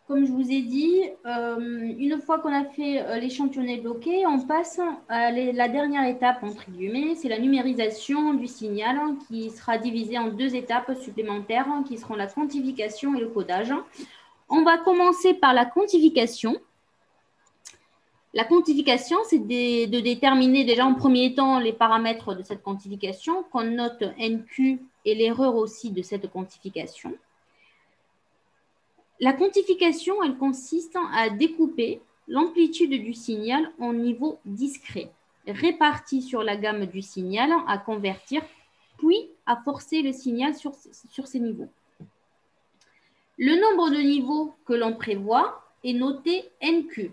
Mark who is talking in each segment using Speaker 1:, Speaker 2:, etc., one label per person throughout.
Speaker 1: comme je vous ai dit, une fois qu'on a fait l'échantillonnage bloqué, on passe à la dernière étape, entre guillemets, c'est la numérisation du signal qui sera divisée en 2 étapes supplémentaires qui seront la quantification et le codage. On va commencer par la quantification. La quantification, c'est de déterminer déjà en premier temps les paramètres de cette quantification, qu'on note NQ et l'erreur aussi de cette quantification. La quantification, elle consiste à découper l'amplitude du signal en niveaux discrets, répartis sur la gamme du signal à convertir, puis à forcer le signal sur ces niveaux. Le nombre de niveaux que l'on prévoit est noté NQ.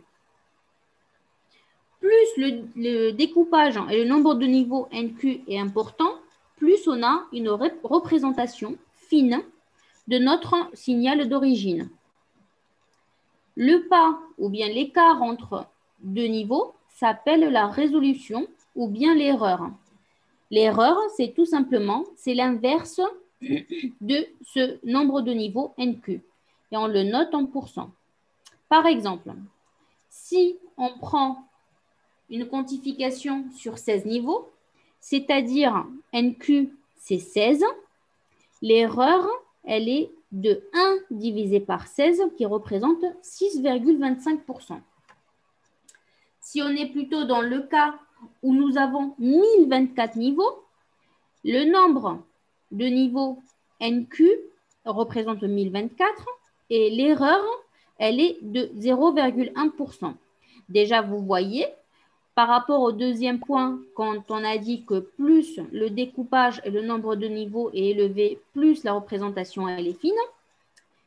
Speaker 1: Plus le découpage et le nombre de niveaux NQ est important, plus on a une représentation fine de notre signal d'origine. Le pas ou bien l'écart entre 2 niveaux s'appelle la résolution ou bien l'erreur. L'erreur, c'est tout simplement, c'est l'inverse de ce nombre de niveaux NQ et on le note en pourcent. Par exemple, si on prend une quantification sur 16 niveaux, c'est-à-dire NQ, c'est 16, l'erreur, elle est de 1 divisé par 16, qui représente 6,25%. Si on est plutôt dans le cas où nous avons 1024 niveaux, le nombre de niveaux NQ représente 1024 et l'erreur, elle est de 0,1%. Déjà, vous voyez, par rapport au deuxième point, quand on a dit que plus le découpage et le nombre de niveaux est élevé, plus la représentation elle est fine,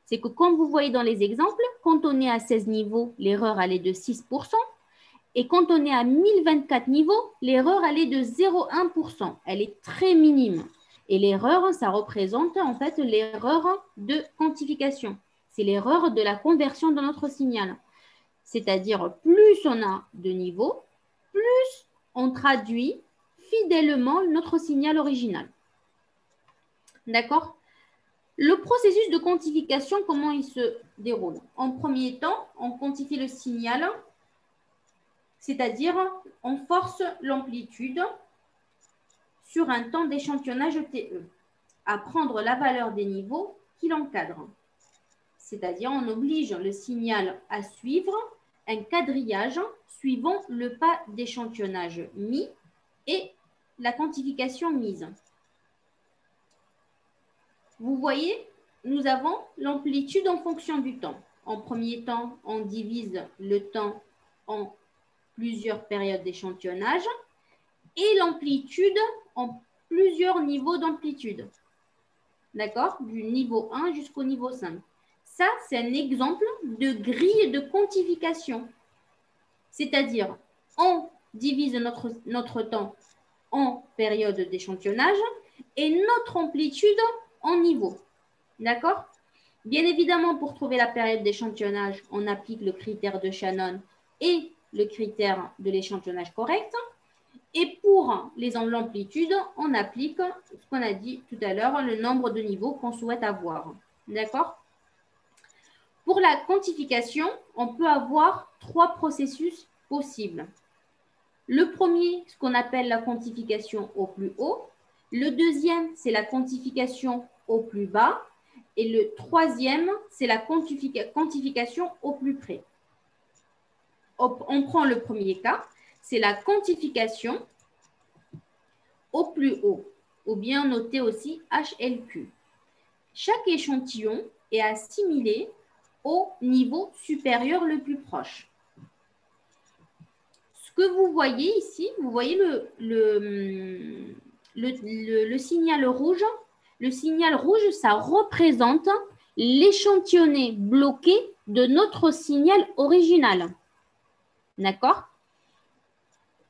Speaker 1: c'est que comme vous voyez dans les exemples, quand on est à 16 niveaux, l'erreur elle est de 6%, et quand on est à 1024 niveaux, l'erreur elle est de 0,1%. Elle est très minime. Et l'erreur, ça représente en fait l'erreur de quantification. C'est l'erreur de la conversion de notre signal. C'est-à-dire, plus on a de niveaux, plus on traduit fidèlement notre signal original. D'accord? Le processus de quantification, comment il se déroule? En premier temps, on quantifie le signal, c'est-à-dire on force l'amplitude sur un temps d'échantillonnage TE à prendre la valeur des niveaux qui l'encadrent. C'est-à-dire on oblige le signal à suivre un quadrillage suivant le pas d'échantillonnage mis et la quantification mise. Vous voyez, nous avons l'amplitude en fonction du temps. En premier temps, on divise le temps en plusieurs périodes d'échantillonnage et l'amplitude en plusieurs niveaux d'amplitude. D'accord? Du niveau 1 jusqu'au niveau 5. Ça, c'est un exemple de grille de quantification. C'est-à-dire, on divise notre temps en période d'échantillonnage et notre amplitude en niveau. D'accord? Bien évidemment, pour trouver la période d'échantillonnage, on applique le critère de Shannon et le critère de l'échantillonnage correct. Et pour les amplitudes, on applique ce qu'on a dit tout à l'heure, le nombre de niveaux qu'on souhaite avoir. D'accord? Pour la quantification, on peut avoir 3 processus possibles. Le premier, ce qu'on appelle la quantification au plus haut. Le deuxième, c'est la quantification au plus bas. Et le troisième, c'est la quantification au plus près. On prend le premier cas, c'est la quantification au plus haut, ou bien noté aussi HLQ. Chaque échantillon est assimilé au niveau supérieur le plus proche. Ce que vous voyez ici, vous voyez le signal rouge. Le signal rouge, ça représente l'échantillonné bloqué de notre signal original. D'accord?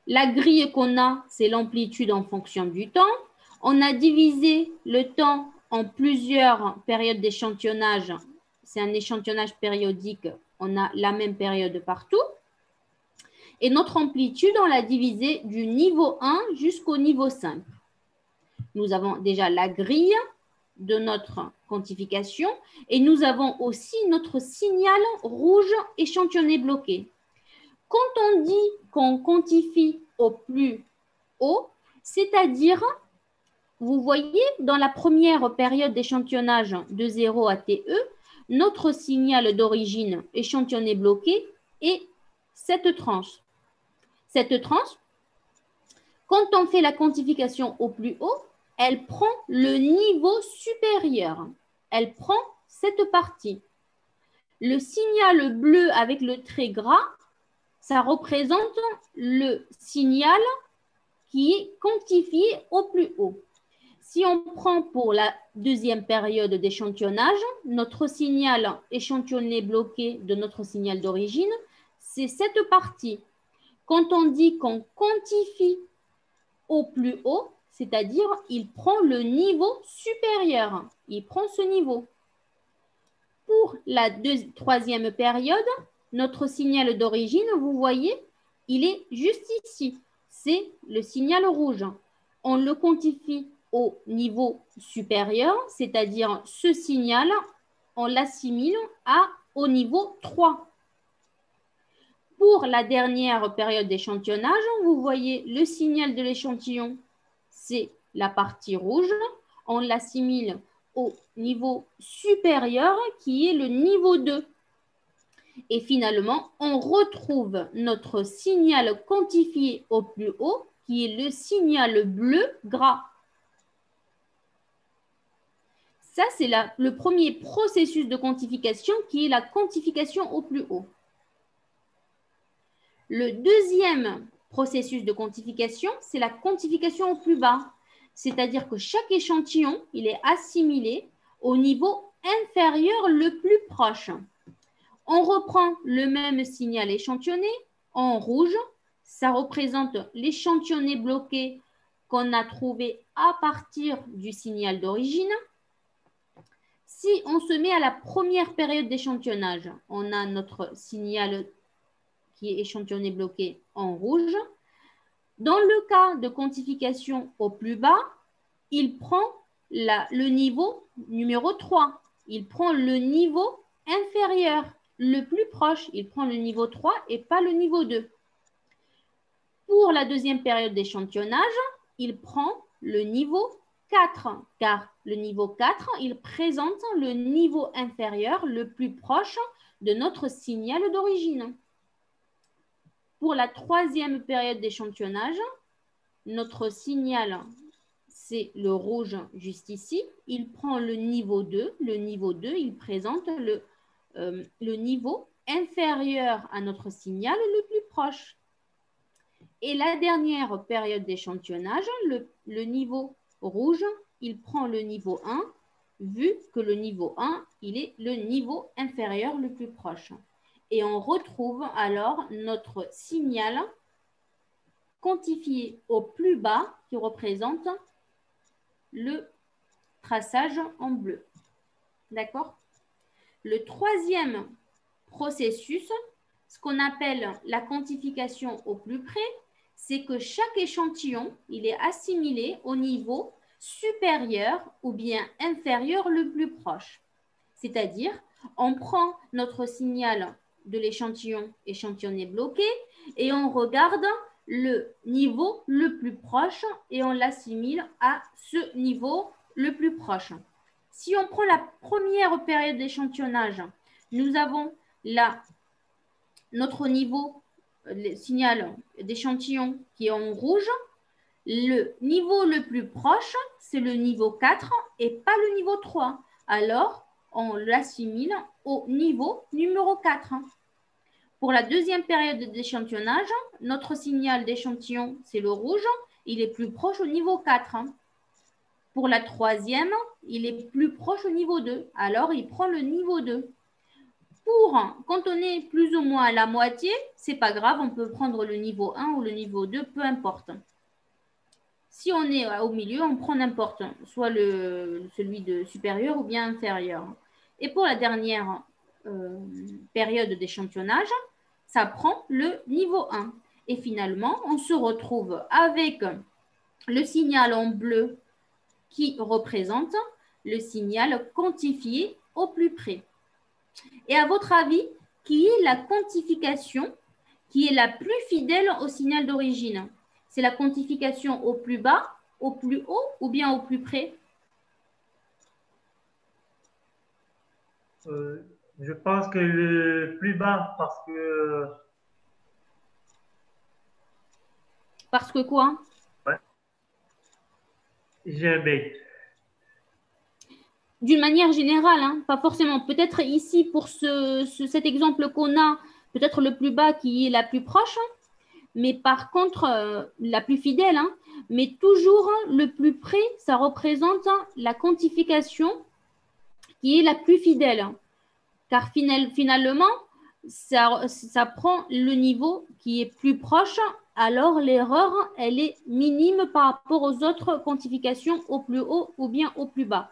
Speaker 1: La grille qu'on a, c'est l'amplitude en fonction du temps. On a divisé le temps en plusieurs périodes d'échantillonnage. C'est un échantillonnage périodique. On a la même période partout. Et notre amplitude, on l'a divisée du niveau 1 jusqu'au niveau 5. Nous avons déjà la grille de notre quantification et nous avons aussi notre signal rouge échantillonné bloqué. Quand on dit qu'on quantifie au plus haut, c'est-à-dire, vous voyez, dans la première période d'échantillonnage de 0 à TE, notre signal d'origine échantillonné bloqué est cette tranche. Cette tranche, quand on fait la quantification au plus haut, elle prend le niveau supérieur. Elle prend cette partie. Le signal bleu avec le trait gras, ça représente le signal qui est quantifié au plus haut. Si on prend pour la deuxième période d'échantillonnage, notre signal échantillonné bloqué de notre signal d'origine, c'est cette partie. Quand on dit qu'on quantifie au plus haut, c'est-à-dire il prend le niveau supérieur. Il prend ce niveau. Pour la troisième période, notre signal d'origine, vous voyez, il est juste ici. C'est le signal rouge. On le quantifie au niveau supérieur, c'est-à-dire ce signal, on l'assimile au niveau 3. Pour la dernière période d'échantillonnage, vous voyez le signal de l'échantillon, c'est la partie rouge. On l'assimile au niveau supérieur qui est le niveau 2. Et finalement, on retrouve notre signal quantifié au plus haut qui est le signal bleu gras. Ça, c'est le premier processus de quantification qui est la quantification au plus haut. Le deuxième processus de quantification, c'est la quantification au plus bas. C'est-à-dire que chaque échantillon, il est assimilé au niveau inférieur le plus proche. On reprend le même signal échantillonné en rouge. Ça représente l'échantillonné bloqué qu'on a trouvé à partir du signal d'origine. Si on se met à la première période d'échantillonnage, on a notre signal qui est échantillonné bloqué en rouge. Dans le cas de quantification au plus bas, il prend le niveau numéro 3. Il prend le niveau inférieur, le plus proche. Il prend le niveau 3 et pas le niveau 2. Pour la deuxième période d'échantillonnage, il prend le niveau 4, car le niveau 4, il présente le niveau inférieur le plus proche de notre signal d'origine. Pour la troisième période d'échantillonnage, notre signal, c'est le rouge juste ici. Il prend le niveau 2. Le niveau 2, il présente le niveau inférieur à notre signal le plus proche. Et la dernière période d'échantillonnage, le niveau rouge, il prend le niveau 1, vu que le niveau 1, il est le niveau inférieur le plus proche. Et on retrouve alors notre signal quantifié au plus bas qui représente le traçage en bleu. D'accord? Le troisième processus, ce qu'on appelle la quantification au plus près, c'est que chaque échantillon, il est assimilé au niveau supérieur ou bien inférieur le plus proche. C'est-à-dire, on prend notre signal de l'échantillon échantillonné bloqué et on regarde le niveau le plus proche et on l'assimile à ce niveau le plus proche. Si on prend la première période d'échantillonnage, nous avons là notre niveau, le signal d'échantillon qui est en rouge. Le niveau le plus proche, c'est le niveau 4 et pas le niveau 3. Alors, on l'assimile au niveau numéro 4. Pour la deuxième période d'échantillonnage, notre signal d'échantillon, c'est le rouge. Il est plus proche au niveau 4. Pour la troisième, il est plus proche au niveau 2. Alors, il prend le niveau 2. Quand on est plus ou moins à la moitié, ce n'est pas grave, on peut prendre le niveau 1 ou le niveau 2, peu importe. Si on est au milieu, on prend n'importe, soit celui de supérieur ou bien inférieur. Et pour la dernière période d'échantillonnage, ça prend le niveau 1. Et finalement, on se retrouve avec le signal en bleu qui représente le signal quantifié au plus près. Et à votre avis, qui est la quantification qui est la plus fidèle au signal d'origine? C'est la quantification au plus bas, au plus haut ou bien au plus près?
Speaker 2: Je pense que le plus bas,
Speaker 1: Parce que quoi?
Speaker 2: ouais, j'ai un bec.
Speaker 1: D'une manière générale, hein, pas forcément. Peut-être ici, pour cet exemple qu'on a, peut-être le plus bas qui est la plus proche, hein, mais par contre, la plus fidèle, hein, mais toujours le plus près, ça représente la quantification qui est la plus fidèle. Car finalement, ça prend le niveau qui est plus proche, alors l'erreur, elle est minime par rapport aux autres quantifications au plus haut ou bien au plus bas.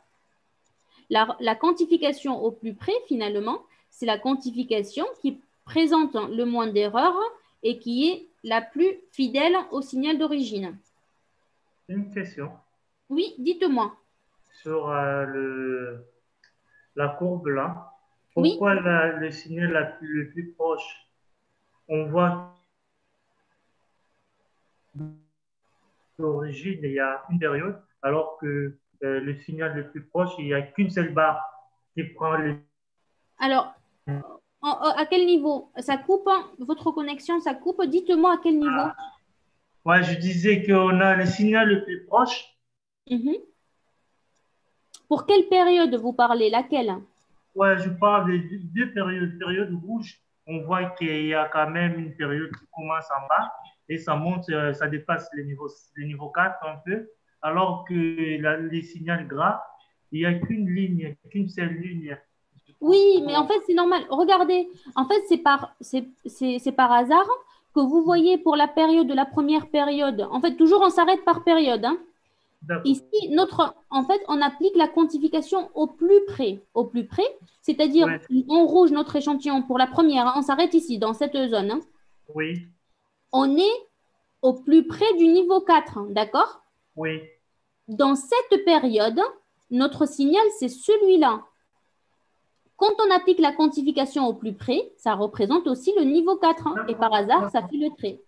Speaker 1: La quantification au plus près, finalement, c'est la quantification qui présente le moins d'erreurs et qui est la plus fidèle au signal d'origine.
Speaker 2: Une question
Speaker 1: Oui, dites-moi.
Speaker 2: sur la courbe là.
Speaker 1: Oui,
Speaker 2: Pourquoi le signal le plus proche, on voit d'origine, il y a une période, alors que le signal le plus proche, il n'y a qu'une seule barre qui prend le...
Speaker 1: alors, à quel niveau? Ça coupe, hein, votre connexion, ça coupe. Dites-moi à quel niveau.
Speaker 2: Ouais, je disais qu'on a le signal le plus proche.
Speaker 1: Mhm. Pour quelle période vous parlez? Laquelle?
Speaker 2: Ouais, je parle de deux périodes. Période rouge, on voit qu'il y a quand même une période qui commence en bas et ça monte, ça dépasse le niveau 4 un peu, alors que les signaux gras, il n'y a qu'une ligne, qu'une seule ligne.
Speaker 1: Oui, mais en fait, c'est normal. Regardez, en fait, c'est par hasard que vous voyez pour la période de la première période. En fait, toujours on s'arrête par période, hein.
Speaker 2: D'accord.
Speaker 1: Ici, en fait, on applique la quantification au plus près. Au plus près, c'est-à-dire
Speaker 2: Ouais,
Speaker 1: en rouge notre échantillon pour la première, hein, on s'arrête ici, dans cette zone, hein.
Speaker 2: oui,
Speaker 1: On est au plus près du niveau 4, hein, d'accord?
Speaker 2: oui.
Speaker 1: Dans cette période, notre signal, c'est celui-là. Quand on applique la quantification au plus près, ça représente aussi le niveau 4, hein, et par
Speaker 2: D'accord,
Speaker 1: hasard, ça
Speaker 2: d'accord.
Speaker 1: fait le trait.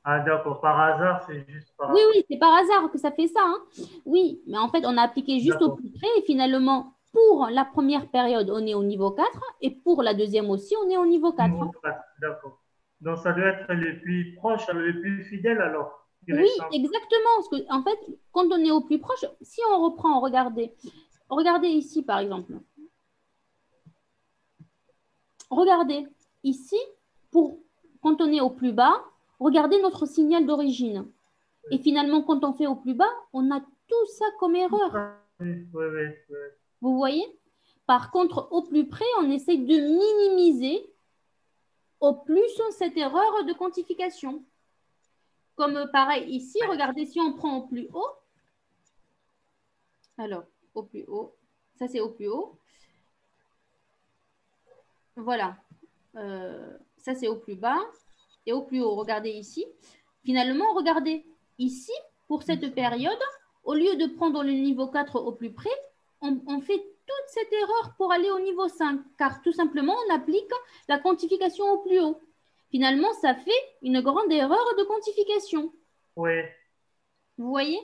Speaker 2: Ah, d'accord. Par hasard, c'est juste
Speaker 1: Oui,
Speaker 2: par...
Speaker 1: oui, c'est par hasard que ça fait ça, hein. Oui, mais en fait, on a appliqué juste au
Speaker 2: D'accord.
Speaker 1: plus près et finalement, pour la première période, on est au niveau 4 et pour la deuxième aussi, on est au niveau 4, hein.
Speaker 2: Niveau 4, d'accord. Donc, ça doit être le plus proche, le plus fidèle alors, qui
Speaker 1: Oui,
Speaker 2: ressemble.
Speaker 1: exactement. Parce que, en fait, quand on est au plus proche, si on reprend, regardez ici par exemple. Regardez ici, quand on est au plus bas, regardez notre signal d'origine. Et finalement, quand on fait au plus bas, on a tout ça comme erreur.
Speaker 2: Oui, oui, oui, oui.
Speaker 1: Vous voyez? Par contre, au plus près, on essaye de minimiser au plus cette erreur de quantification. Comme pareil ici, regardez si on prend au plus haut. Alors, au plus haut. Ça, c'est au plus haut. Voilà. Ça, c'est au plus bas. Et au plus haut, regardez ici. Finalement, regardez ici, pour cette période, au lieu de prendre le niveau 4 au plus près, on fait toute cette erreur pour aller au niveau 5, car tout simplement, on applique la quantification au plus haut. Finalement, ça fait une grande erreur de quantification.
Speaker 2: Oui,
Speaker 1: Vous voyez?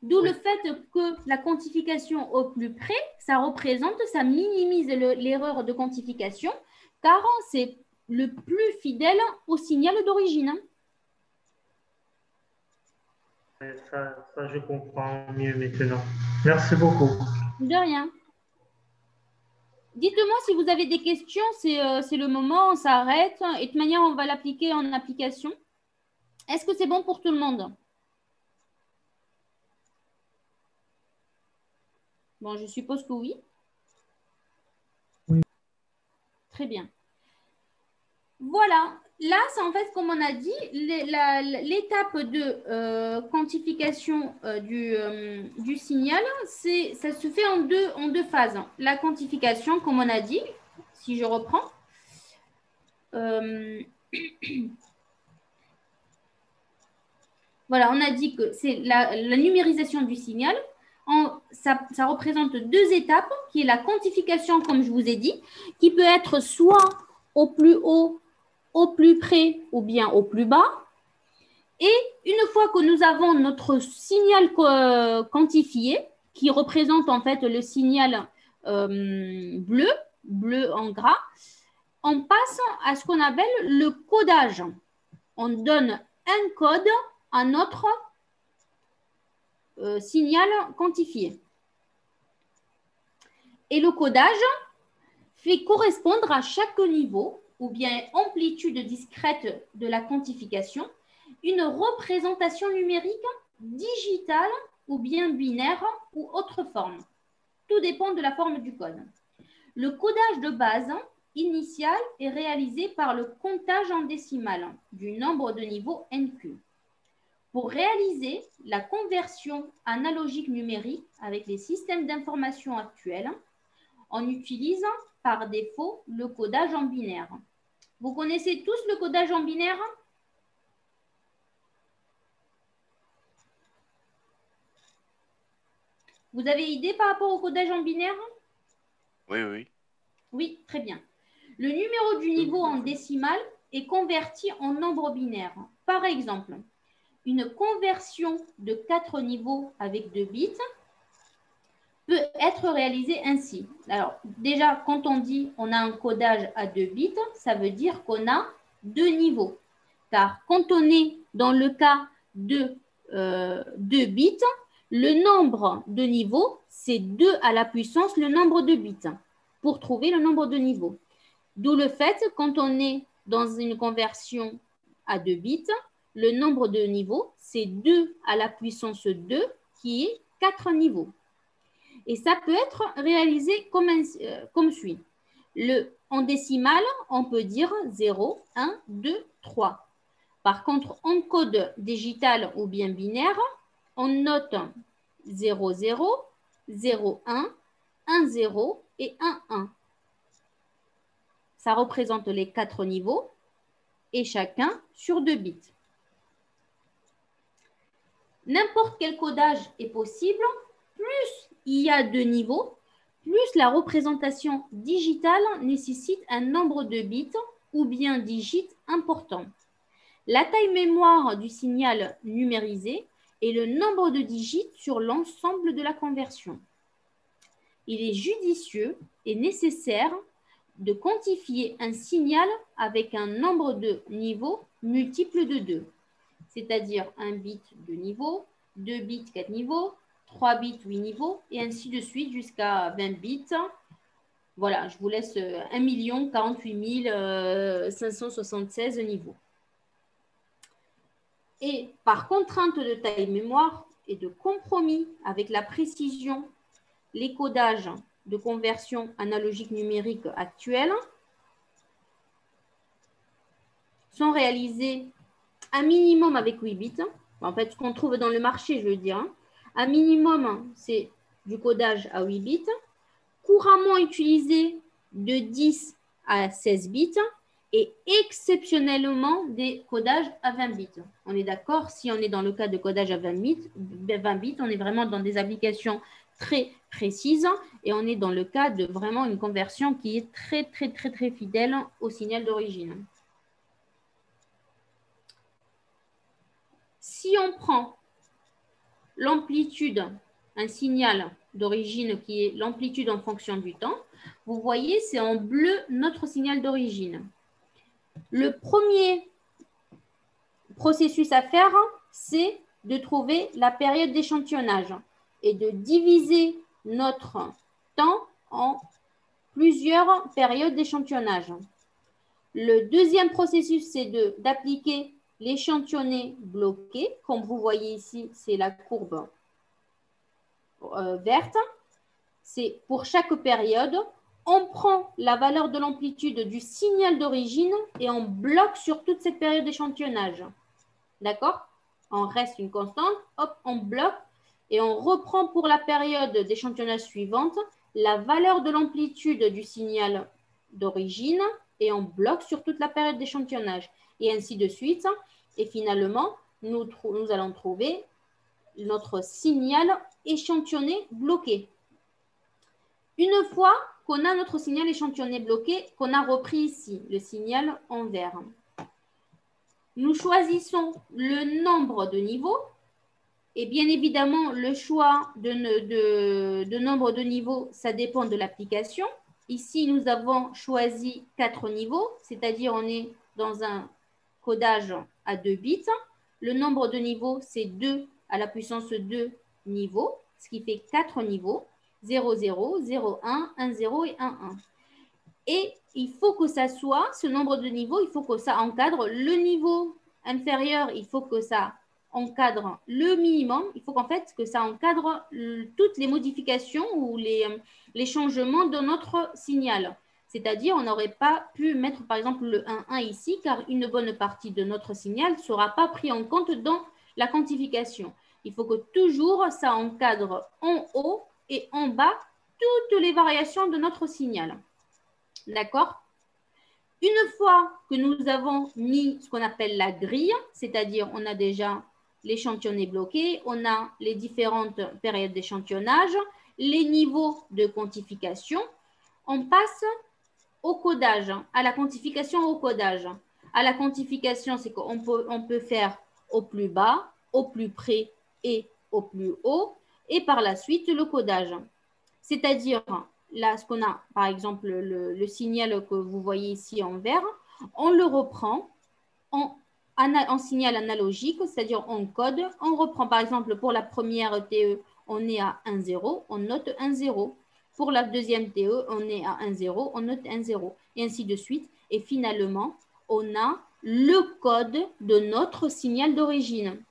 Speaker 1: D'où le
Speaker 2: oui.
Speaker 1: fait que la quantification au plus près, ça représente, ça minimise l'erreur de quantification, car c'est le plus fidèle au signal d'origine.
Speaker 2: Ça, je comprends mieux maintenant. Merci beaucoup.
Speaker 1: De rien. Dites-moi si vous avez des questions, c'est le moment, on s'arrête. Et de toute manière, on va l'appliquer en application. Est-ce que c'est bon pour tout le monde? Bon, je suppose que oui. Très bien. Voilà. Là, c'est en fait, comme on a dit, l'étape de quantification du signal, ça se fait en deux phases. La quantification, comme on a dit, si je reprends. Euh, Voilà, on a dit que c'est la numérisation du signal. ça représente deux étapes, qui est la quantification, comme je vous ai dit, qui peut être soit au plus haut, au plus près ou bien au plus bas. Et une fois que nous avons notre signal quantifié, qui représente en fait le signal bleu en gras, on passe à ce qu'on appelle le codage. On donne un code à notre signal quantifié. Et le codage fait correspondre à chaque niveau ou bien amplitude discrète de la quantification une représentation numérique digitale ou bien binaire ou autre forme. Tout dépend de la forme du code. Le codage de base initial est réalisé par le comptage en décimales du nombre de niveaux NQ. Pour réaliser la conversion analogique numérique avec les systèmes d'information actuels, on utilise par défaut le codage en binaire. Vous connaissez tous le codage en binaire? Vous avez idée par rapport au codage en binaire?
Speaker 3: Oui, oui.
Speaker 1: Oui, très bien. Le numéro du niveau en décimales est converti en nombre binaire. Par exemple, une conversion de 4 niveaux avec 2 bits peut être réalisée ainsi. Alors, déjà, quand on dit on a un codage à 2 bits, ça veut dire qu'on a 2 niveaux. Car quand on est dans le cas de 2 bits, le nombre de niveaux, c'est 2 à la puissance le nombre de bits pour trouver le nombre de niveaux. D'où le fait, quand on est dans une conversion à 2 bits, le nombre de niveaux, c'est 2 à la puissance 2 qui est 4 niveaux. Et ça peut être réalisé comme suit. En décimale, on peut dire 0, 1, 2, 3. Par contre, en code digital ou bien binaire, on note 0, 0, 0, 1, 1, 0 et 1, 1. Ça représente les 4 niveaux et chacun sur 2 bits. N'importe quel codage est possible, plus il y a de niveaux, plus la représentation digitale nécessite un nombre de bits ou bien digits important. La taille mémoire du signal numérisé est le nombre de digits sur l'ensemble de la conversion. Il est judicieux et nécessaire de quantifier un signal avec un nombre de niveaux multiple de 2, c'est-à-dire 1 bit 2 niveaux, 2 bits 4 niveaux, 3 bits 8 niveaux, et ainsi de suite jusqu'à 20 bits. Voilà, je vous laisse 1 048 576 niveaux. Et par contrainte de taille mémoire et de compromis avec la précision, les codages de conversion analogique numérique actuels sont réalisés un minimum avec 8 bits. En fait, ce qu'on trouve dans le marché, je veux dire. Un minimum, c'est du codage à 8 bits, couramment utilisé de 10 à 16 bits et exceptionnellement des codages à 20 bits. On est d'accord, si on est dans le cas de codage à 20 bits, on est vraiment dans des applications très précises et on est dans le cas de vraiment une conversion qui est très fidèle au signal d'origine. Si on prend l'amplitude, un signal d'origine qui est l'amplitude en fonction du temps, vous voyez, c'est en bleu notre signal d'origine. Le premier processus à faire, c'est de trouver la période d'échantillonnage et de diviser notre temps en plusieurs périodes d'échantillonnage. Le deuxième processus, c'est d'appliquer l'échantillonné bloqué. Comme vous voyez ici, c'est la courbe verte. C'est pour chaque période, on prend la valeur de l'amplitude du signal d'origine et on bloque sur toute cette période d'échantillonnage. D'accord? On reste une constante, hop, on bloque et on reprend pour la période d'échantillonnage suivante la valeur de l'amplitude du signal d'origine et on bloque sur toute la période d'échantillonnage. Et ainsi de suite. Et finalement, nous allons trouver notre signal échantillonné bloqué. Une fois qu'on a notre signal échantillonné bloqué, qu'on a repris ici le signal en vert, nous choisissons le nombre de niveaux. Et bien évidemment, le choix de nombre de niveaux, ça dépend de l'application. Ici, nous avons choisi 4 niveaux, c'est-à-dire on est dans un codage à 2 bits. Le nombre de niveaux, c'est 2 à la puissance 2 niveaux, ce qui fait 4 niveaux, 0, 0, 0, 1, 1, 0 et 1, 1. Et il faut que ça soit, ce nombre de niveaux, il faut que ça encadre le niveau inférieur, il faut que ça encadre le minimum, il faut qu'en fait que ça encadre toutes les modifications ou les changements de notre signal. C'est-à-dire, on n'aurait pas pu mettre par exemple le 1-1 ici, car une bonne partie de notre signal ne sera pas pris en compte dans la quantification. Il faut que toujours ça encadre en haut et en bas toutes les variations de notre signal. D'accord? Une fois que nous avons mis ce qu'on appelle la grille, c'est-à-dire on a déjà l'échantillonné bloqué, on a les différentes périodes d'échantillonnage, les niveaux de quantification, on passe au codage, à la quantification au codage. À la quantification, c'est qu'on peut faire au plus bas, au plus près et au plus haut, et par la suite le codage. C'est-à-dire, là, ce qu'on a, par exemple, le signal que vous voyez ici en vert, on le reprend en signal analogique, c'est-à-dire en code. On reprend, par exemple, pour la première TE, on est à 1, 0, on note 1, 0. Pour la deuxième TE, on est à 1, 0, on note 1, 0, et ainsi de suite. Et finalement, on a le code de notre signal d'origine.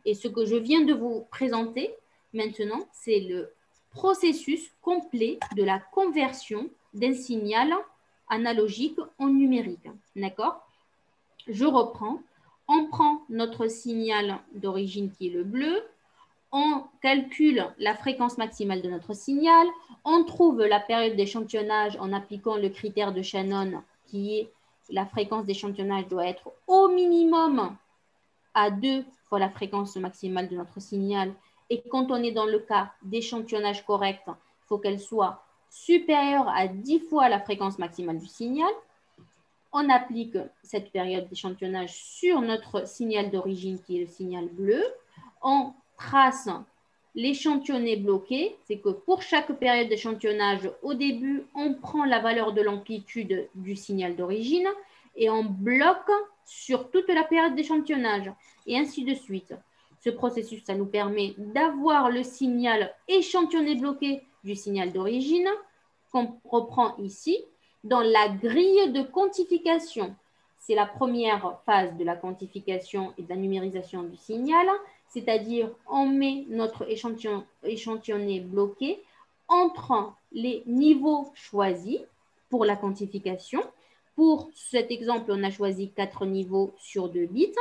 Speaker 1: Et ce que je viens de vous présenter maintenant, c'est le processus complet de la conversion d'un signal analogique en numérique. D'accord? Je reprends. On prend notre signal d'origine qui est le bleu. On calcule la fréquence maximale de notre signal. On trouve la période d'échantillonnage en appliquant le critère de Shannon qui est la fréquence d'échantillonnage doit être au minimum à 2 fois la fréquence maximale de notre signal. Et quand on est dans le cas d'échantillonnage correct, il faut qu'elle soit supérieure à 10 fois la fréquence maximale du signal. On applique cette période d'échantillonnage sur notre signal d'origine qui est le signal bleu. On trace l'échantillonné bloqué, c'est que pour chaque période d'échantillonnage, au début, on prend la valeur de l'amplitude du signal d'origine et on bloque sur toute la période d'échantillonnage, et ainsi de suite. Ce processus, ça nous permet d'avoir le signal échantillonné bloqué du signal d'origine, qu'on reprend ici, dans la grille de quantification. C'est la première phase de la quantification et de la numérisation du signal, c'est-à-dire on met notre échantillonné bloqué entre les niveaux choisis pour la quantification. Pour cet exemple, on a choisi 4 niveaux sur 2 bits.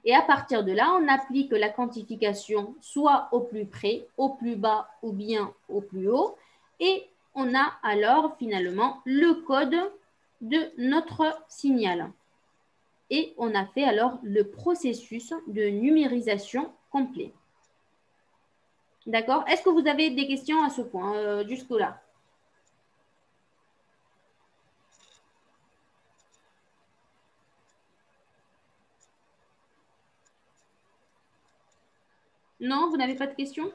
Speaker 1: Et à partir de là, on applique la quantification soit au plus près, au plus bas ou bien au plus haut. Et on a alors finalement le code de notre signal. Et on a fait alors le processus de numérisation complet. D'accord? Est-ce que vous avez des questions à ce point, jusque-là? Non, vous n'avez pas de questions?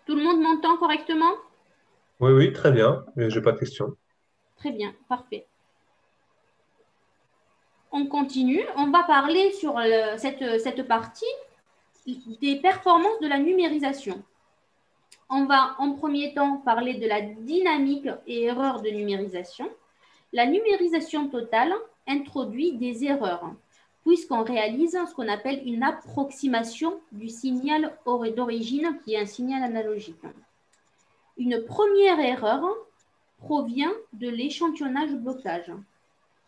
Speaker 1: Tout le monde m'entend correctement?
Speaker 4: Oui, oui, très bien. Je n'ai pas de questions.
Speaker 1: Très bien, parfait. On continue. On va parler sur cette partie des performances de la numérisation. On va en premier temps parler de la dynamique et erreurs de numérisation. La numérisation totale introduit des erreurs, puisqu'on réalise ce qu'on appelle une approximation du signal d'origine, qui est un signal analogique. Une première erreur provient de l'échantillonnage blocage.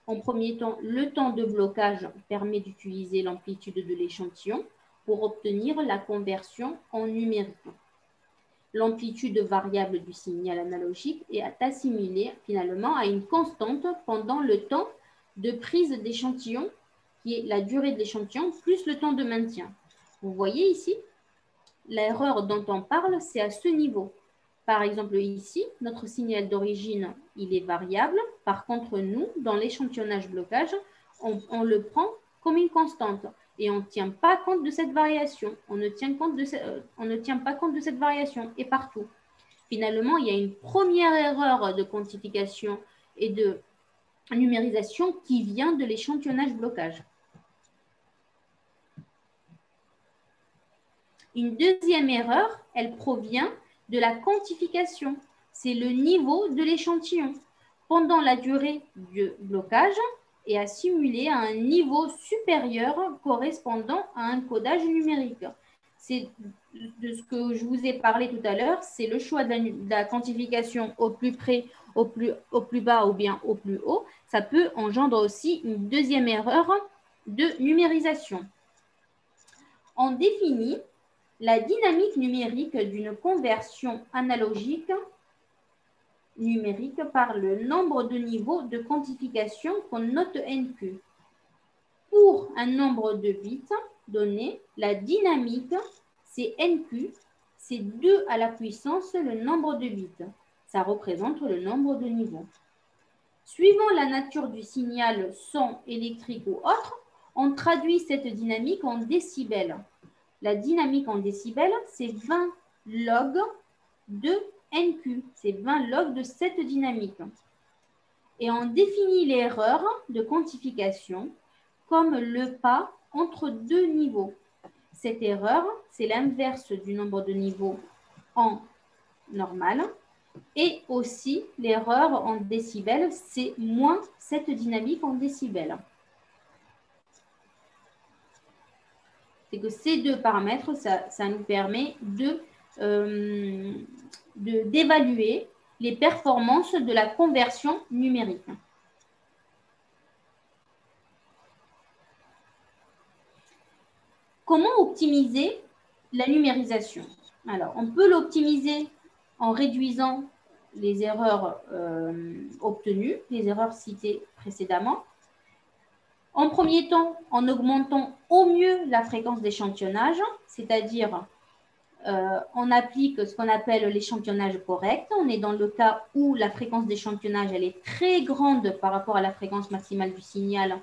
Speaker 1: En premier temps, le temps de blocage permet d'utiliser l'amplitude de l'échantillon pour obtenir la conversion en numérique. L'amplitude variable du signal analogique est assimilée finalement à une constante pendant le temps de prise d'échantillon qui est la durée de l'échantillon plus le temps de maintien. Vous voyez ici, l'erreur dont on parle, c'est à ce niveau. Par exemple, ici, notre signal d'origine, il est variable. Par contre, nous, dans l'échantillonnage blocage, on le prend comme une constante et on ne tient pas compte de cette variation. On ne tient pas compte de cette variation et partout. Finalement, il y a une première erreur de quantification et de numérisation qui vient de l'échantillonnage blocage. Une deuxième erreur, elle provient de la quantification. C'est le niveau de l'échantillon pendant la durée du blocage et à simuler à un niveau supérieur correspondant à un codage numérique. C'est de ce que je vous ai parlé tout à l'heure, c'est le choix de la quantification au plus près, au plus bas ou bien au plus haut. Ça peut engendrer aussi une deuxième erreur de numérisation. On définit la dynamique numérique d'une conversion analogique numérique par le nombre de niveaux de quantification qu'on note NQ. Pour un nombre de bits donné, la dynamique, c'est NQ, c'est 2 à la puissance le nombre de bits. Ça représente le nombre de niveaux. Suivant la nature du signal son, électrique ou autre, on traduit cette dynamique en décibels. La dynamique en décibels, c'est 20 log de NQ. C'est 20 log de cette dynamique. Et on définit l'erreur de quantification comme le pas entre deux niveaux. Cette erreur, c'est l'inverse du nombre de niveaux en normal. Et aussi, l'erreur en décibels, c'est moins cette dynamique en décibels. C'est que ces deux paramètres, ça nous permet d'évaluer les performances de la conversion numérique. Comment optimiser la numérisation? Alors, on peut l'optimiser en réduisant les erreurs obtenues, les erreurs citées précédemment. En premier temps, en augmentant au mieux la fréquence d'échantillonnage, c'est-à-dire on applique ce qu'on appelle l'échantillonnage correct. On est dans le cas où la fréquence d'échantillonnage elle est très grande par rapport à la fréquence maximale du signal,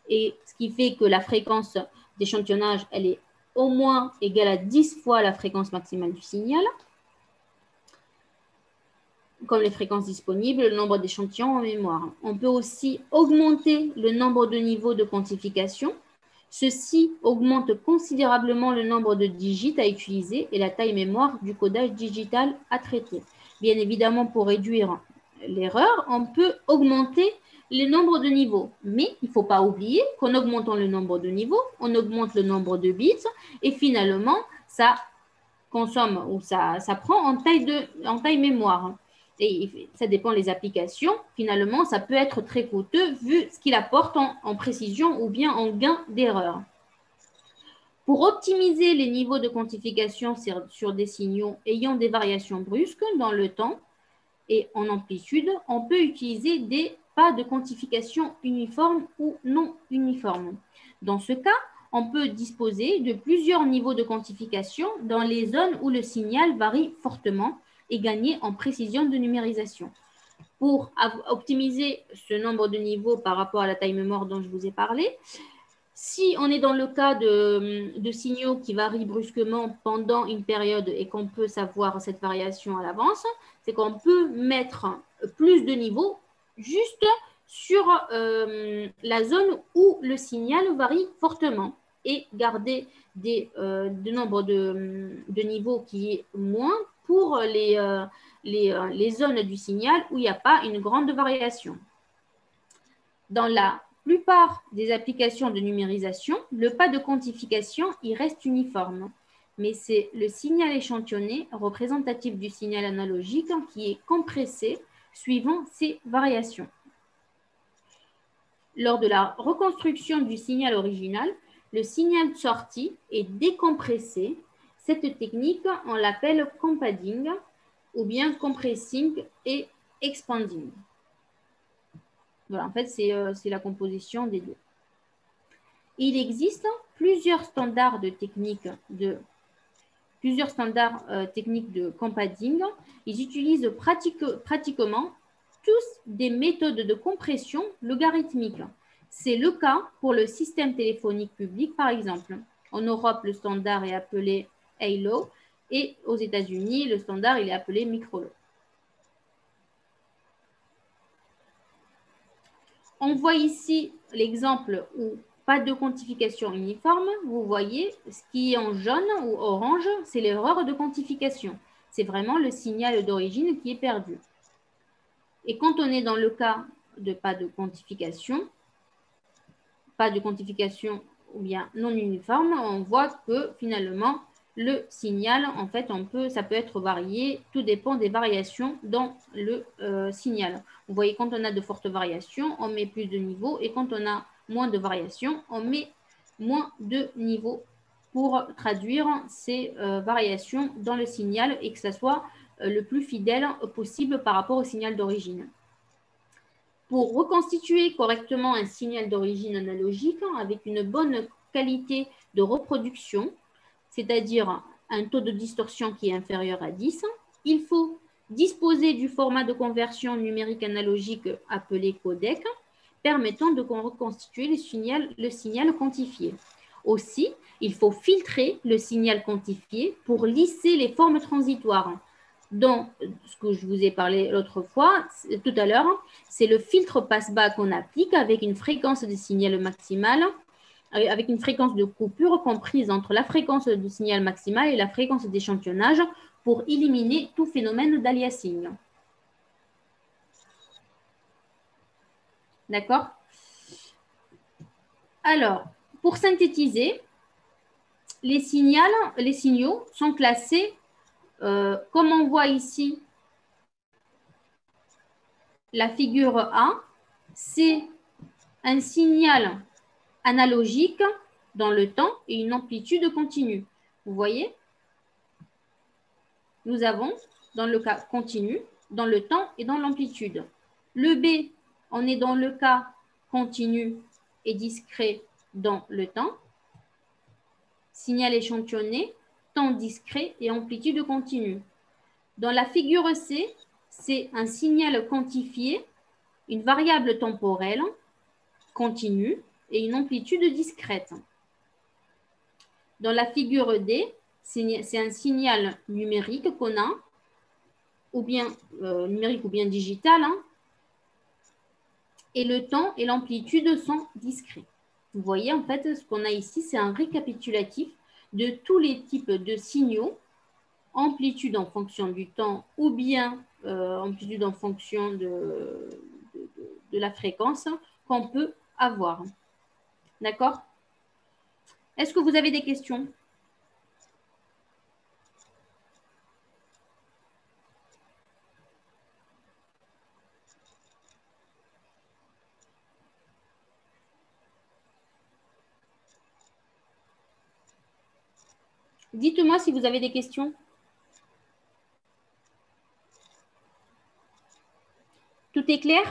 Speaker 1: et ce qui fait que la fréquence d'échantillonnage elle est au moins égale à 10 fois la fréquence maximale du signal. Comme les fréquences disponibles, le nombre d'échantillons en mémoire. On peut aussi augmenter le nombre de niveaux de quantification. Ceci augmente considérablement le nombre de digits à utiliser et la taille mémoire du codage digital à traiter. Bien évidemment, pour réduire l'erreur, on peut augmenter le nombre de niveaux. Mais il ne faut pas oublier qu'en augmentant le nombre de niveaux, on augmente le nombre de bits et finalement, ça consomme ou ça prend en taille mémoire. Et ça dépend des applications. Finalement, ça peut être très coûteux vu ce qu'il apporte en précision ou bien en gain d'erreur. Pour optimiser les niveaux de quantification sur des signaux ayant des variations brusques dans le temps et en amplitude, on peut utiliser des pas de quantification uniformes ou non uniformes. Dans ce cas, on peut disposer de plusieurs niveaux de quantification dans les zones où le signal varie fortement et gagner en précision de numérisation. Pour optimiser ce nombre de niveaux par rapport à la taille mémoire dont je vous ai parlé, si on est dans le cas de signaux qui varient brusquement pendant une période et qu'on peut savoir cette variation à l'avance, c'est qu'on peut mettre plus de niveaux juste sur la zone où le signal varie fortement et garder de nombre de niveaux qui est moins pour les zones du signal où il n'y a pas une grande variation. Dans la plupart des applications de numérisation, le pas de quantification il reste uniforme, mais c'est le signal échantillonné représentatif du signal analogique qui est compressé suivant ces variations. Lors de la reconstruction du signal original, le signal de sortie est décompressé. Cette technique, on l'appelle compadding ou bien compressing et expanding. Voilà, en fait, c'est la composition des deux. Il existe plusieurs standards techniques de compading. Ils utilisent pratiquement tous des méthodes de compression logarithmique. C'est le cas pour le système téléphonique public, par exemple. En Europe, le standard est appelé HALO et aux États-Unis, le standard il est appelé MicroLo. On voit ici l'exemple où pas de quantification uniforme. Vous voyez, ce qui est en jaune ou orange, c'est l'erreur de quantification. C'est vraiment le signal d'origine qui est perdu. Et quand on est dans le cas de pas de quantification ou bien non uniforme, on voit que finalement, le signal, en fait, ça peut être varié. Tout dépend des variations dans le signal. Vous voyez, quand on a de fortes variations, on met plus de niveaux. Et quand on a moins de variations, on met moins de niveaux pour traduire ces variations dans le signal et que ça soit le plus fidèle possible par rapport au signal d'origine. Pour reconstituer correctement un signal d'origine analogique avec une bonne qualité de reproduction, c'est-à-dire un taux de distorsion qui est inférieur à 10, il faut disposer du format de conversion numérique analogique appelé codec, permettant de reconstituer le signal quantifié. Aussi, il faut filtrer le signal quantifié pour lisser les formes transitoires. Dans ce que je vous ai parlé l'autre fois, tout à l'heure, c'est le filtre passe-bas qu'on applique avec une fréquence de signal maximale, avec une fréquence de coupure comprise entre la fréquence du signal maximal et la fréquence d'échantillonnage pour éliminer tout phénomène d'aliasing. D'accord? Alors, pour synthétiser, les signaux sont classés, comme on voit ici, la figure A, c'est un signal analogique dans le temps et une amplitude continue. Vous voyez? Nous avons, dans le cas continu, dans le temps et dans l'amplitude. Le B, on est dans le cas continu et discret dans le temps. Signal échantillonné, temps discret et amplitude continue. Dans la figure C, c'est un signal quantifié, une variable temporelle continue et une amplitude discrète. Dans la figure D, c'est un signal numérique qu'on a, ou bien numérique ou bien digital, et le temps et l'amplitude sont discrets. Vous voyez, en fait, ce qu'on a ici, c'est un récapitulatif de tous les types de signaux, amplitude en fonction du temps ou bien amplitude en fonction de la fréquence qu'on peut avoir. D'accord? Est-ce que vous avez des questions? Dites-moi si vous avez des questions. Tout est clair?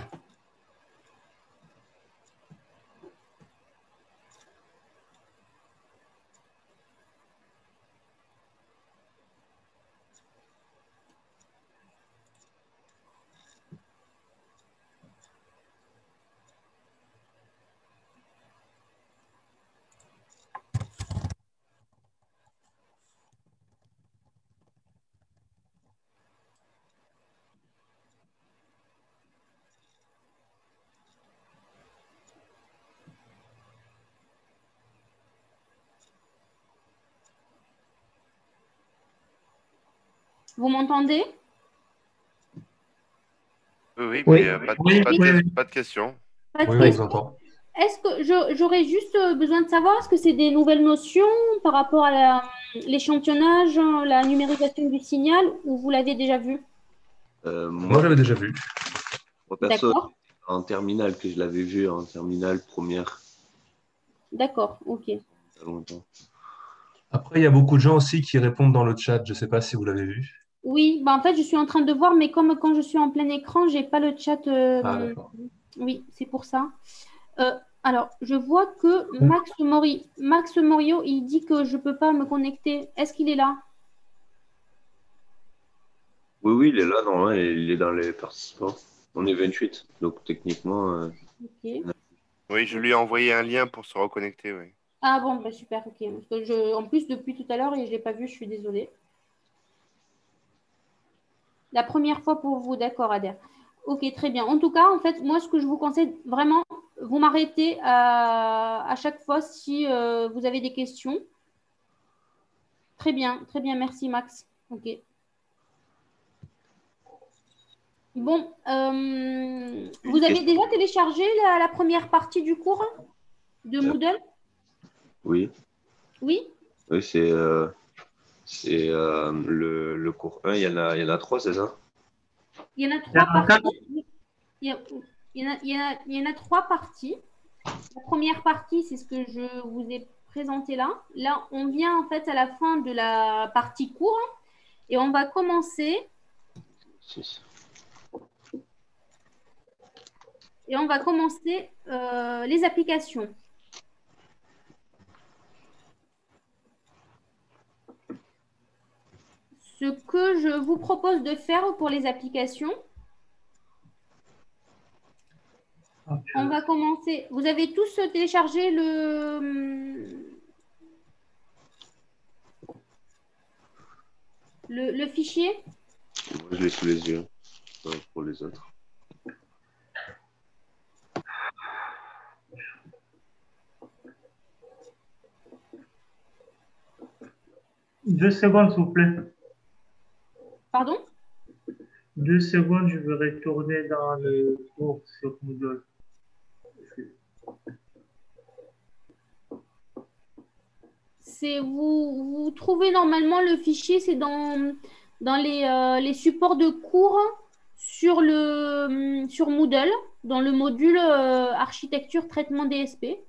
Speaker 1: Vous m'entendez?
Speaker 3: Oui,
Speaker 4: Oui.
Speaker 3: mais pas de questions.
Speaker 1: Pas de
Speaker 4: Oui, on
Speaker 1: questions.
Speaker 4: vous entend.
Speaker 1: Est-ce que j'aurais juste besoin de savoir, est-ce que c'est des nouvelles notions par rapport à l'échantillonnage, la numérisation du signal, ou vous l'avez déjà vu?
Speaker 4: Moi, j'avais déjà vu.
Speaker 5: Moi, perso,
Speaker 1: D'accord.
Speaker 5: en terminale, que je l'avais vu en terminale première,
Speaker 1: D'accord, ok.
Speaker 5: il y a longtemps.
Speaker 4: Après, il y a beaucoup de gens aussi qui répondent dans le chat. Je ne sais pas si vous l'avez vu.
Speaker 1: Oui, bah en fait, je suis en train de voir, mais comme quand je suis en plein écran, je n'ai pas le chat.
Speaker 4: Ah, d'accord.
Speaker 1: Oui, c'est pour ça. Alors, je vois que Max Morio, il dit que je ne peux pas me connecter. Est-ce qu'il est là?
Speaker 5: Oui, oui, il est là, normalement, il est dans les participants. On est 28, donc techniquement,
Speaker 1: Ok.
Speaker 3: Oui, je lui ai envoyé un lien pour se reconnecter, oui.
Speaker 1: Ah bon, bah super, ok. Parce que en plus, depuis tout à l'heure, et je ne l'ai pas vu, je suis désolée. La première fois pour vous, d'accord, Adair. Ok, très bien. En tout cas, en fait, moi, ce que je vous conseille, vraiment, vous m'arrêtez à chaque fois si vous avez des questions. Très bien, merci Max. Ok. Bon, vous avez déjà téléchargé la première partie du cours de Moodle?
Speaker 5: oui.
Speaker 1: Oui?
Speaker 5: Oui, c'est le cours 1, il y en a 3, c'est ça?
Speaker 1: Il y en a
Speaker 2: Il y
Speaker 1: trois
Speaker 2: en a quatre.
Speaker 1: parties. Il y en a trois parties. La première partie, c'est ce que je vous ai présenté là. Là, on vient en fait à la fin de la partie cours et on va commencer
Speaker 5: 6.
Speaker 1: les applications. Ce que je vous propose de faire pour les applications, on va commencer. Vous avez tous téléchargé le fichier?
Speaker 5: Moi, je l'ai sous les yeux pour les autres.
Speaker 2: Deux secondes, s'il vous plaît.
Speaker 1: Pardon?
Speaker 2: 2 secondes, je vais retourner dans le cours sur Moodle.
Speaker 1: Vous trouvez normalement le fichier, c'est dans les supports de cours sur Moodle, dans le module architecture traitement DSP.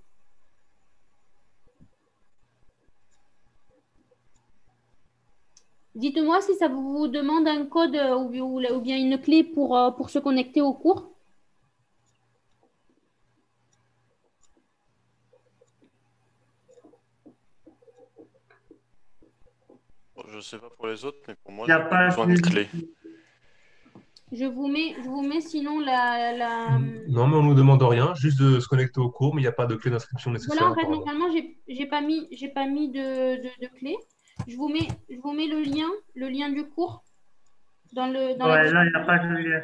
Speaker 1: Dites-moi si ça vous demande un code ou bien une clé pour se connecter au cours.
Speaker 6: Je ne sais pas pour les autres, mais pour moi,
Speaker 2: Il n'y a
Speaker 6: j'ai pas
Speaker 2: pas
Speaker 6: besoin de clé.
Speaker 1: Je vous mets sinon la.
Speaker 4: Non, mais on ne nous demande rien, juste de se connecter au cours, mais il n'y a pas de clé d'inscription
Speaker 1: Voilà,
Speaker 4: nécessaire
Speaker 1: en fait,
Speaker 4: apparemment.
Speaker 1: normalement, j'ai pas mis de clé. Je vous mets le lien du cours dans la
Speaker 2: Ouais, là, il n'y a pas de lien.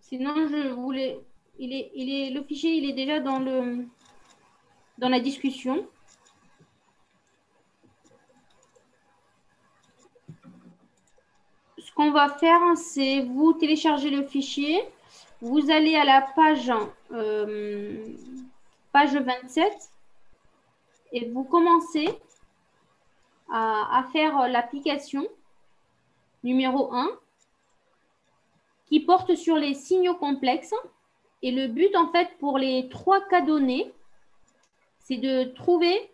Speaker 1: Sinon, le fichier, il est déjà dans la discussion. Ce qu'on va faire, c'est vous télécharger le fichier. Vous allez à la page 27 et vous commencez à faire l'application numéro 1 qui porte sur les signaux complexes. Et le but, en fait, pour les 3 cas donnés, c'est de trouver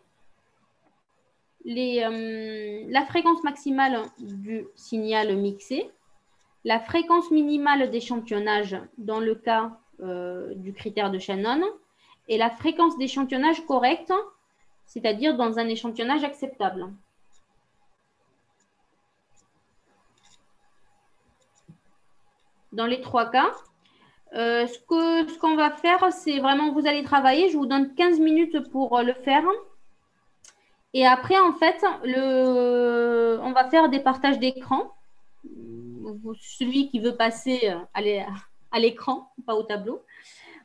Speaker 1: la fréquence maximale du signal mixé, la fréquence minimale d'échantillonnage dans le cas du critère de Shannon et la fréquence d'échantillonnage correcte, c'est-à-dire dans un échantillonnage acceptable. Dans les 3 cas, ce qu'on va faire, c'est vraiment, vous allez travailler, je vous donne 15 minutes pour le faire. Et après, en fait, on va faire des partages d'écran. Celui qui veut passer à l'écran, pas au tableau.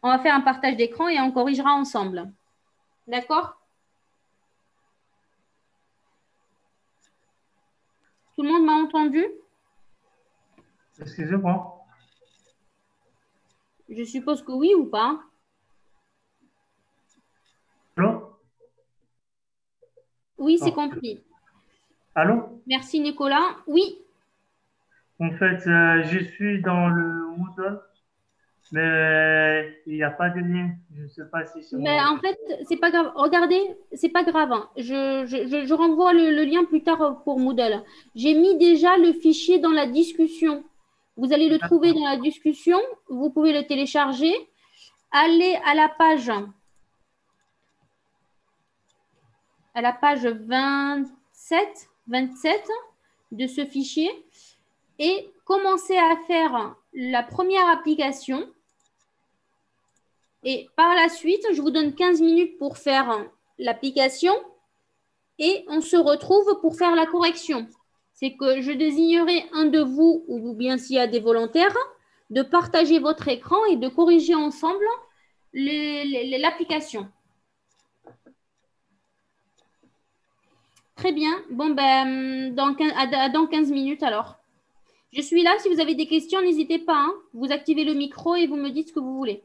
Speaker 1: On va faire un partage d'écran et on corrigera ensemble. D'accord? Tout le monde m'a entendu?
Speaker 2: Excusez-moi.
Speaker 1: Je suppose que oui ou pas.
Speaker 2: Allô?
Speaker 1: Oui, c'est
Speaker 2: Oh.
Speaker 1: compris.
Speaker 2: Allô?
Speaker 1: Merci Nicolas. Oui,
Speaker 2: En fait, je suis dans le Moodle, mais il n'y a pas de lien. Je ne sais pas si c'est
Speaker 1: mais
Speaker 2: moi.
Speaker 1: en fait, c'est pas grave. Regardez, c'est pas grave, hein. Je renvoie le lien plus tard pour Moodle. J'ai mis déjà le fichier dans la discussion. Vous allez le trouver dans la discussion. Vous pouvez le télécharger. Allez à la page 27 de ce fichier et commencez à faire la première application. Et par la suite, je vous donne 15 minutes pour faire l'application et on se retrouve pour faire la correction. C'est que je désignerai un de vous, ou bien s'il y a des volontaires, de partager votre écran et de corriger ensemble l'application. Très bien. Bon, ben, dans 15 minutes alors. Je suis là. Si vous avez des questions, n'hésitez pas, hein. Vous activez le micro et vous me dites ce que vous voulez.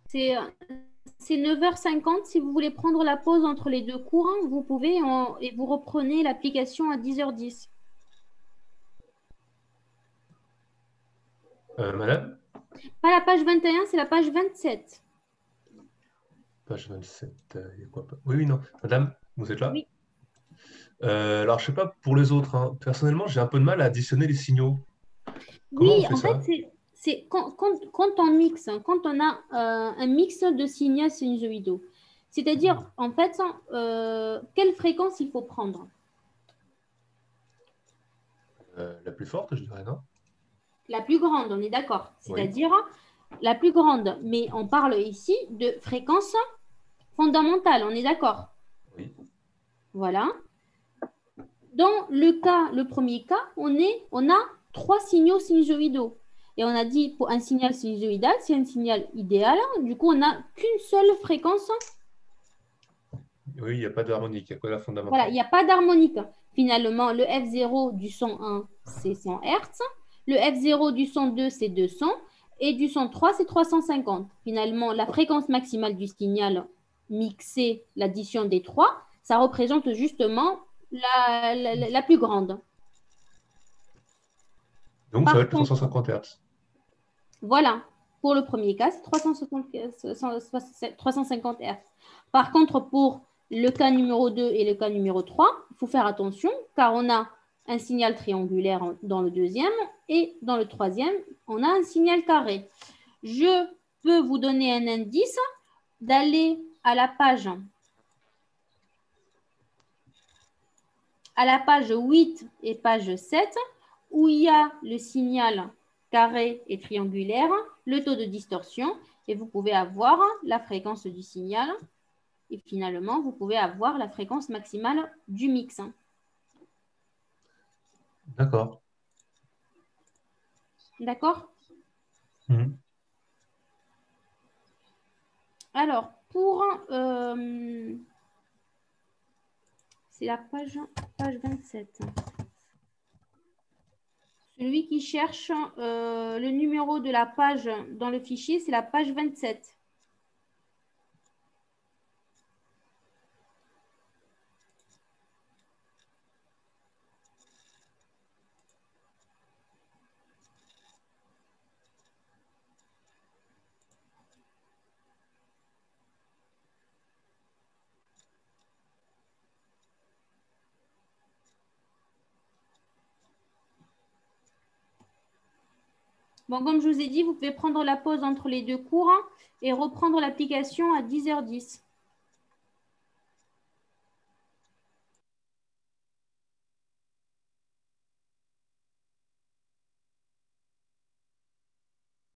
Speaker 1: C'est 9h50. Si vous voulez prendre la pause entre les deux cours, hein, vous pouvez et vous reprenez l'application à 10h10.
Speaker 4: Madame?
Speaker 1: Pas la page 21, c'est la page 27.
Speaker 4: Page 27, il y a quoi? Oui, oui, non. Madame, vous êtes là?
Speaker 1: Oui.
Speaker 4: Alors, je sais pas pour les autres, hein. Personnellement, j'ai un peu de mal à additionner les signaux. Comment on
Speaker 1: Oui,
Speaker 4: fait
Speaker 1: en
Speaker 4: ça?
Speaker 1: fait, c'est quand on mixe, hein, quand on a un mix de signaux sinusoïdaux. C'est-à-dire, en fait, quelle fréquence il faut prendre?
Speaker 4: La plus forte, je dirais, non?
Speaker 1: La plus grande, on est d'accord.
Speaker 4: Oui.
Speaker 1: C'est-à-dire la plus grande. Mais on parle ici de fréquence fondamentale, on est d'accord?
Speaker 4: Oui.
Speaker 1: Voilà. Dans le premier cas, on a 3 signaux sinusoïdaux. Et on a dit pour un signal sinusoïdal, c'est un signal idéal. Du coup, on n'a qu'une seule fréquence.
Speaker 4: Oui, il n'y a pas d'harmonique, il n'y a que la
Speaker 1: Voilà,
Speaker 4: fondamentale.
Speaker 1: il n'y a pas d'harmonique. Finalement, le F0 du son 1, c'est 100 Hz. Le F0 du son 2, c'est 200. Et du son 3, c'est 350. Finalement, la fréquence maximale du signal mixé, l'addition des trois, ça représente justement la plus grande.
Speaker 4: Donc, ça
Speaker 1: Par
Speaker 4: va être
Speaker 1: contre,
Speaker 4: 350 Hz.
Speaker 1: voilà, pour le premier cas, c'est 350 Hz. Par contre, pour le cas numéro 2 et le cas numéro 3, il faut faire attention car on a un signal triangulaire dans le deuxième et dans le troisième, on a un signal carré. Je peux vous donner un indice d'aller à la page 8 et page 7 où il y a le signal carré et triangulaire, le taux de distorsion et vous pouvez avoir la fréquence du signal et finalement vous pouvez avoir la fréquence maximale du mix.
Speaker 4: D'accord.
Speaker 1: D'accord?
Speaker 4: Mhm.
Speaker 1: Alors, pour... c'est la page 27. Celui qui cherche le numéro de la page dans le fichier, c'est la page 27. Bon, comme je vous ai dit, vous pouvez prendre la pause entre les deux cours et reprendre l'application à 10h10.